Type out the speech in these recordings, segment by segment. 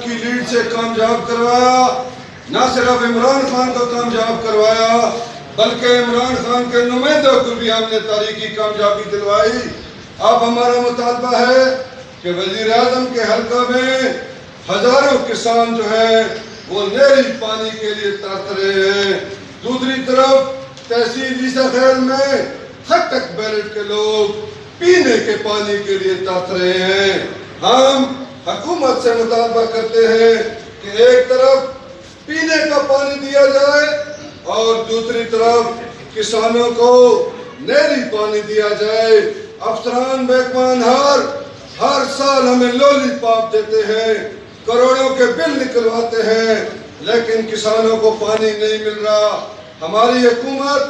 کی لیڈ سے کامیاب کروایا، نہ صرف عمران خان کو کامیاب کروایا بلکہ عمران خان کے نمائندوں کو بھی ہم نے تاریخی کامیابی دلوائی۔ اب ہمارا مطالبہ ہے کہ وزیر اعظم کے حلقہ میں ہزاروں کسان جو ہیں وہ نہری پانی کے لیے ترس رہے ہیں، دوسری طرف تحصیل عیسیٰ خیل میں خٹک بیلٹ کے لوگ پینے کے پانی کے لیے ترس رہے ہیں۔ ہم حکومت سے مطالبہ کرتے ہیں کہ ایک طرف پینے کا پانی دیا جائے اور دوسری طرف کسانوں کو نہری پانی دیا جائے۔ افسران محکمہ انہار ہر سال ہمیں لولی پاپ دیتے ہیں، کروڑوں کے بل نکلواتے ہیں، لیکن کسانوں کو پانی نہیں مل رہا۔ ہماری حکومت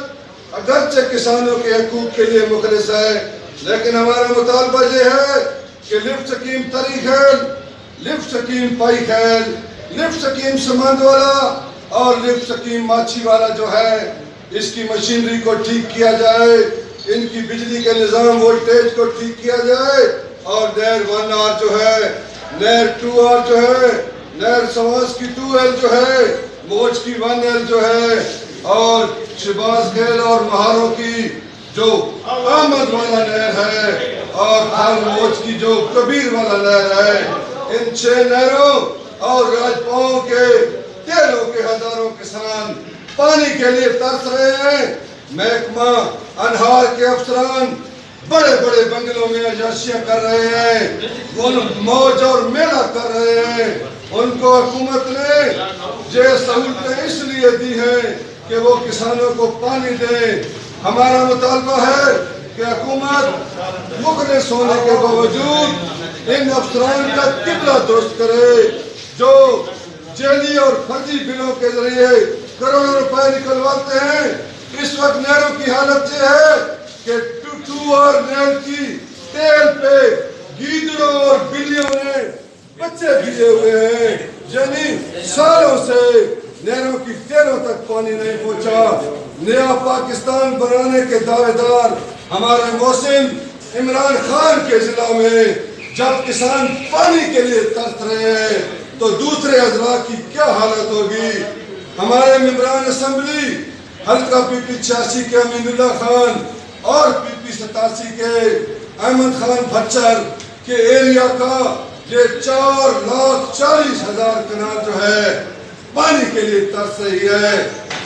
اگرچہ کسانوں کے حقوق کے لیے مخلص ہے، لیکن ہمارا مطالبہ یہ ہے کہ لفٹ سکیم تری خیل، لفٹ سکیم پائی خیل، لفٹ سکیم سمند والا اور لفٹ سکیم ماچھی والا جو ہے اس کی مشینری کو ٹھیک کیا جائے، ان کی بجلی کے نظام وولٹیج کو ٹھیک کیا جائے، اور نہر 1R جو ہے، نہر 2R جو ہے، نہر سواس کی 2L جو ہے، موج کی 1L جو ہے، اور شباز خیل اور مہاروں کی جو آمد والا نہر ہے، اور خال موج کی جو کبیر والا نہر ہے، ان 6 نہروں اور راجپاؤں کے تیروں کے ہزاروں کسان پانی کے لیے ترس رہے ہیں۔ محکمہ انہار کے افسران بڑے بڑے بنگلوں میں عیاشیاں کر رہے ہیں، موج اور میلہ کر رہے ہیں۔ ان کو حکومت نے یہ سہولتیں اس لیے دی ہیں کہ وہ کسانوں کو پانی دیں۔ ہمارا مطالبہ ہے کہ حکومت مخلص ہونے کے باوجود ان افسران کا قبلہ درست کرے جو جعلی اور فرضی بلوں کے ذریعے کروڑوں روپے نکلواتے ہیں۔ اس وقت نہروں کی حالت یہ ہے کہ 2R نہر کی تیل پہ گیدڑوں اور بلیوں نے بچے دیے ہوئے ہیں، یعنی سالوں سے نہروں کی تیروں تک پانی نہیں پہنچا۔ نیا پاکستان بنانے کے دعوے دار ہمارے محسن عمران خان کے ضلع میں جب کسان پانی کے لیے ترس رہے ہیں تو دوسرے اضلاع کی کیا حالت ہوگی؟ ہمارے ممبران اسمبلی حلقہ پی پی 86 کے امین اللہ خان اور پی پی 87 کے احمد خان بھچر کے ایریا کا یہ 4,40,000 کنال جو ہے پانی کے لیے ترس رہی ہے،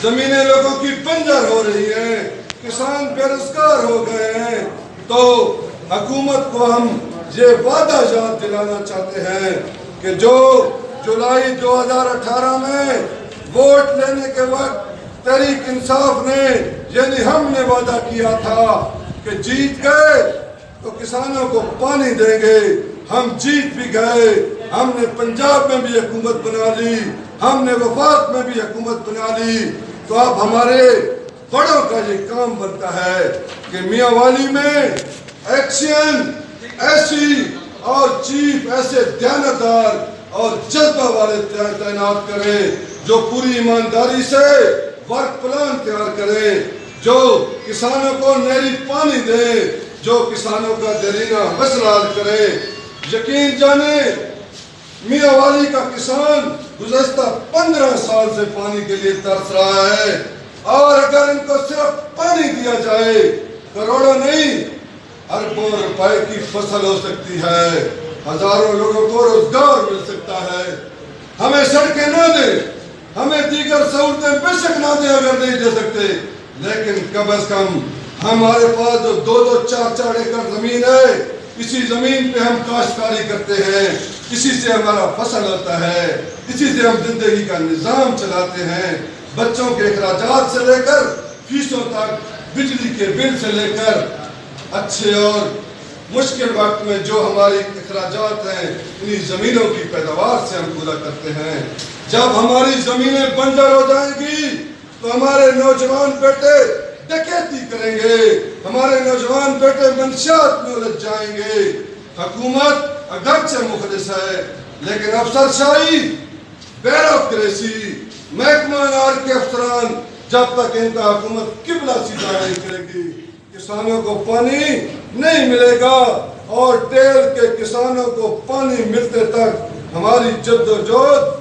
زمینیں لوگوں کی بنجر ہو رہی ہیں، کسان بے روزگار ہو گئے ہیں۔ تو حکومت کو ہم یہ وعدہ یاد دلانا چاہتے ہیں کہ جو جولائی 2018 میں ووٹ لینے کے وقت تحریک انصاف نے یعنی ہم نے وعدہ کیا تھا کہ جیت گئے تو کسانوں کو پانی دیں گے، ہم جیت بھی گئے۔ ہم نے پنجاب میں بھی حکومت بنا لی، ہم نے وفاق میں بھی حکومت بنا لی، تو اب ہمارے بڑوں کا یہ کام بنتا ہے کہ میاں والی میں ایکشن ایسی اور چیف ایسے دیانتدار اور جذبہ والے تعینات کریں جو پوری ایمانداری سے ورک پلان تیار کریں، جو کسانوں کو نہری پانی دیں، جو کسانوں کا دیرینہ مسئلہ حل کریں۔ یقین جانیں میاں والی کا کسان گزشتہ 15 سال سے پانی کے لیے ترس رہا ہے، اور اگر ان کو صرف پانی دیا جائے کروڑوں نہیں اربوں روپے کی فصل ہو سکتی ہے، ہزاروں لوگوں کو روزگار مل سکتا ہے۔ ہمیں سڑکیں نہ دیں، ہمیں دیگر سہولتیں بے شک نہ دیں اگر نہیں دے سکتے، لیکن کم از کم ہمارے پاس جو 2-2 4-4 ایکڑ زمین ہے، اسی زمین پہ ہم کاشتکاری کرتے ہیں، اسی سے ہمارا فصل ہوتا ہے، اسی سے ہم زندگی کا نظام چلاتے ہیں، بچوں کے اخراجات سے لے کر فیسوں تک، بجلی کے بل سے لے کر اچھے اور مشکل وقت میں جو ہماری اخراجات ہیں انہی زمینوں کی پیداوار سے ہم پورا کرتے ہیں۔ جب ہماری زمینیں بنجر ہو جائیں گی تو ہمارے نوجوان بیٹے ڈکیتی کریں گے، ہمارے نوجوان بیٹے منشیات میں الجھ جائیں گے۔ حکومت اگرچہ مخلص ہے لیکن افسر شاہی، بیروکریسی، محکمہ انہار کے افسران جب تک ان کا حکومت قبلہ سیدھا نہیں کرے گی کسانوں کو پانی نہیں ملے گا، اور ٹیل کے کسانوں کو پانی ملتے تک ہماری جد و جہد